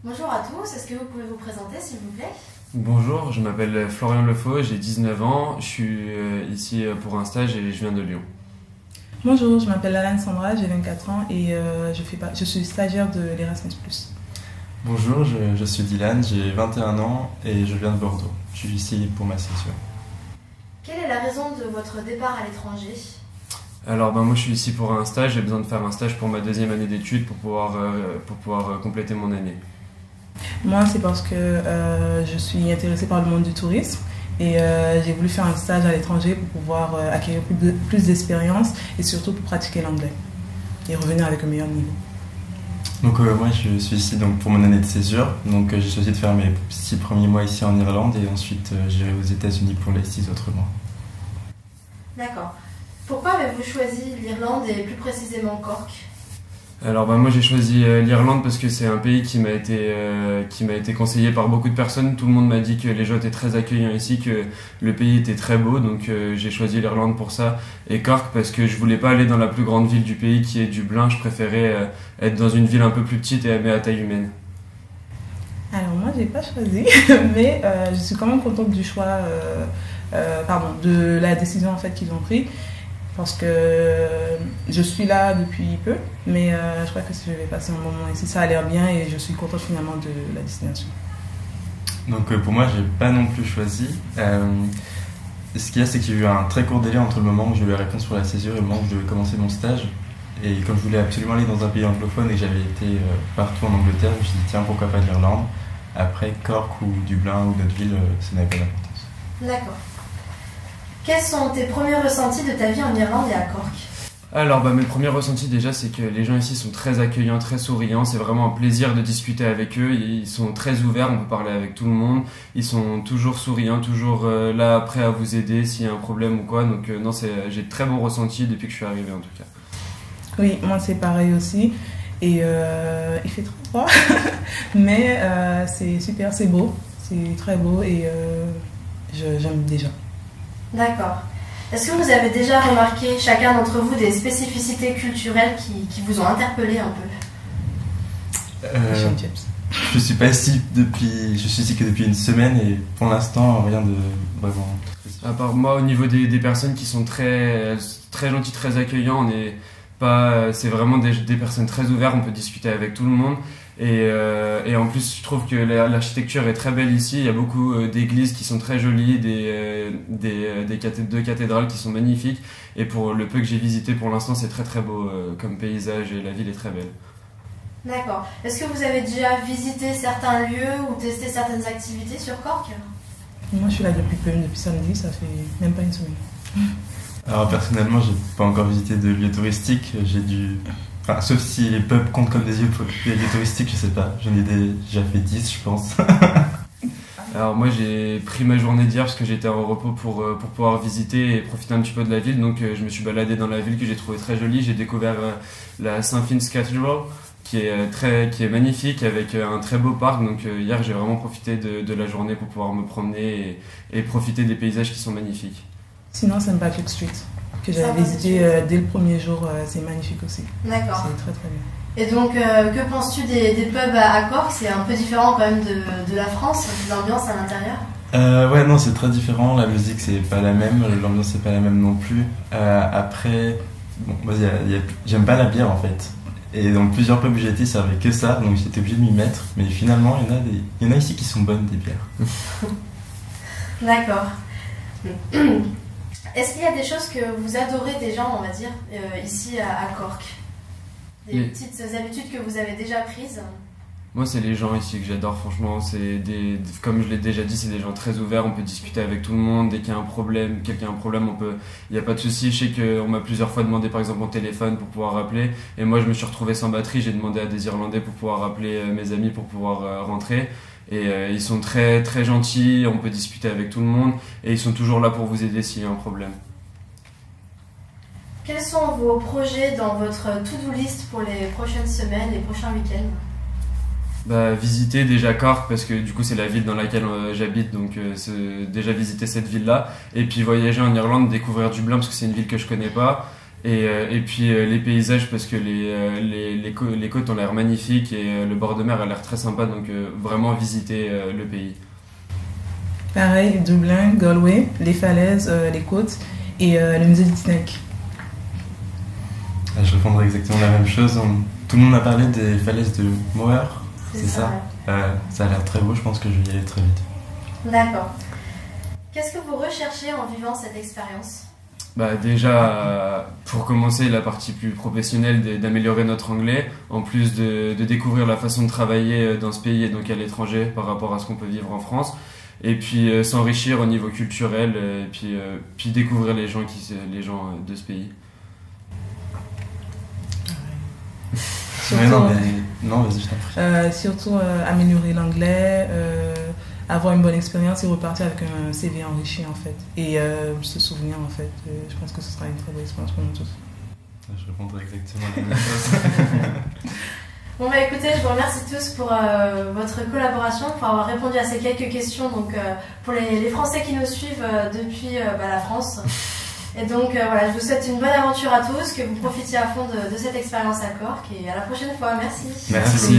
Bonjour à tous, est-ce que vous pouvez vous présenter s'il vous plaît? Bonjour, je m'appelle Florian Lefaux, j'ai 19 ans, je suis ici pour un stage et je viens de Lyon. Bonjour, je m'appelle Alan Sandra, j'ai 24 ans et je suis stagiaire de l'Erasmus+. Bonjour, je suis Dylan, j'ai 21 ans et je viens de Bordeaux. Je suis ici pour ma session. Quelle est la raison de votre départ à l'étranger? Alors moi je suis ici pour un stage, j'ai besoin de faire un stage pour ma deuxième année d'études pour pouvoir compléter mon année. Moi, c'est parce que je suis intéressée par le monde du tourisme et j'ai voulu faire un stage à l'étranger pour pouvoir acquérir plus d'expérience et surtout pour pratiquer l'anglais et revenir avec un meilleur niveau. Donc moi je suis ici donc, pour mon année de césure, donc j'ai choisi de faire mes 6 premiers mois ici en Irlande et ensuite j'irai aux États-Unis pour les 6 autres mois. D'accord. Pourquoi avez-vous choisi l'Irlande et plus précisément Cork? Alors moi j'ai choisi l'Irlande parce que c'est un pays qui m'a été conseillé par beaucoup de personnes. Tout le monde m'a dit que les gens étaient très accueillants ici, que le pays était très beau, donc j'ai choisi l'Irlande pour ça. Et Cork parce que je voulais pas aller dans la plus grande ville du pays qui est Dublin, je préférais être dans une ville un peu plus petite et à taille humaine. Alors moi, j'ai pas choisi, mais je suis quand même contente du choix, de la décision en fait qu'ils ont prise. Parce que je suis là depuis peu, mais je crois que je vais passer un moment ici, ça a l'air bien et je suis contente finalement de la destination. Donc pour moi, j'ai pas non plus choisi. Ce qu'il y a, c'est qu'il y a eu un très court délai entre le moment où j'ai eu la réponse pour la césure et le moment où je devais commencer mon stage. Et comme je voulais absolument aller dans un pays anglophone et que j'avais été partout en Angleterre, je me suis dit tiens, pourquoi pas l'Irlande. Après, Cork ou Dublin ou d'autres villes, ça n'avait pas d'importance. D'accord. Quels sont tes premiers ressentis de ta vie en Irlande et à Cork? Alors mes premiers ressentis déjà c'est que les gens ici sont très accueillants, très souriants, c'est vraiment un plaisir de discuter avec eux, ils sont très ouverts, on peut parler avec tout le monde, ils sont toujours souriants, toujours là prêts à vous aider s'il y a un problème ou quoi, donc non j'ai de très bons ressentis depuis que je suis arrivé en tout cas. Oui, moi c'est pareil aussi et il fait très froid, mais c'est super, c'est beau, c'est très beau et j'aime déjà. D'accord. Est-ce que vous avez déjà remarqué chacun d'entre vous des spécificités culturelles qui vous ont interpellé un peu? Je suis pas ici je suis ici que depuis une semaine et pour l'instant rien de vraiment. À part moi, au niveau des personnes qui sont très gentilles, très accueillants, c'est vraiment des personnes très ouvertes, on peut discuter avec tout le monde. Et en plus, je trouve que l'architecture est très belle ici. Il y a beaucoup d'églises qui sont très jolies, deux cathédrales qui sont magnifiques. Et pour le peu que j'ai visité pour l'instant, c'est très très beau comme paysage et la ville est très belle. D'accord. Est-ce que vous avez déjà visité certains lieux ou testé certaines activités sur Cork? Moi je suis là depuis samedi, ça fait même pas une semaine. Alors personnellement, j'ai pas encore visité de lieux touristiques. Enfin, sauf si les pubs comptent comme des lieux touristiques, je sais pas. J'en ai déjà fait 10, je pense. Alors moi j'ai pris ma journée d'hier parce que j'étais en repos pour pouvoir visiter et profiter un petit peu de la ville. Donc je me suis baladé dans la ville que j'ai trouvé très jolie. J'ai découvert la St. Fin's Cathedral qui est magnifique avec un très beau parc. Donc hier j'ai vraiment profité de la journée pour pouvoir me promener et profiter des paysages qui sont magnifiques. Sinon c'est Patrick Street que j'avais visité dès le premier jour, c'est magnifique aussi. D'accord. C'est très très bien. Et donc, que penses-tu des pubs à Cork? C'est un peu différent quand même de la France, de l'ambiance à l'intérieur? Ouais, non, c'est très différent. La musique, c'est pas la même. L'ambiance, c'est pas la même non plus. Après, bon, moi, j'aime pas la bière en fait. Et dans plusieurs pubs où j'ai été, ça servait que ça, donc j'étais obligé de m'y mettre. Mais finalement, il y en a ici qui sont bonnes, des bières. D'accord. Est-ce qu'il y a des choses que vous adorez déjà, on va dire, ici à Cork? Des petites habitudes que vous avez déjà prises? Moi, c'est les gens ici que j'adore, franchement. Comme je l'ai déjà dit, c'est des gens très ouverts. On peut discuter avec tout le monde. Dès qu'il y a un problème, quelqu'un a un problème, il n'y a pas de souci. Je sais qu'on m'a plusieurs fois demandé, par exemple, mon téléphone pour pouvoir rappeler. Et moi, je me suis retrouvé sans batterie. J'ai demandé à des Irlandais pour pouvoir rappeler mes amis pour pouvoir rentrer. Et ils sont très, très gentils. On peut discuter avec tout le monde. Et ils sont toujours là pour vous aider s'il y a un problème. Quels sont vos projets dans votre to-do list pour les prochaines semaines, les prochains week-ends? Visiter déjà Cork parce que du coup c'est la ville dans laquelle j'habite, donc déjà visiter cette ville là et puis voyager en Irlande, découvrir Dublin parce que c'est une ville que je connais pas Et puis les paysages parce que les côtes ont l'air magnifiques et le bord de mer a l'air très sympa, donc vraiment visiter le pays. Pareil, Dublin, Galway, les falaises, les côtes et le musée du Titanic. Je répondrai exactement la même chose. Tout le monde a parlé des falaises de Moher, c'est ça, ouais. Ça a l'air très beau, je pense que je vais y aller très vite. D'accord. Qu'est-ce que vous recherchez en vivant cette expérience? Bah déjà, pour commencer, la partie plus professionnelle, d'améliorer notre anglais, en plus de découvrir la façon de travailler dans ce pays et donc à l'étranger par rapport à ce qu'on peut vivre en France, et puis s'enrichir au niveau culturel, et puis découvrir les gens de ce pays. Surtout, non, vas-y, je t'en prie. Surtout améliorer l'anglais, avoir une bonne expérience et repartir avec un CV enrichi en fait. Et se souvenir en fait. Je pense que ce sera une très bonne expérience pour nous tous. Je répondrai exactement la même chose. Bon bah écoutez, je vous remercie tous pour votre collaboration, pour avoir répondu à ces quelques questions donc, pour les Français qui nous suivent depuis la France. Et donc voilà, je vous souhaite une bonne aventure à tous, que vous profitiez à fond de cette expérience à Cork et à la prochaine fois. Merci. Merci.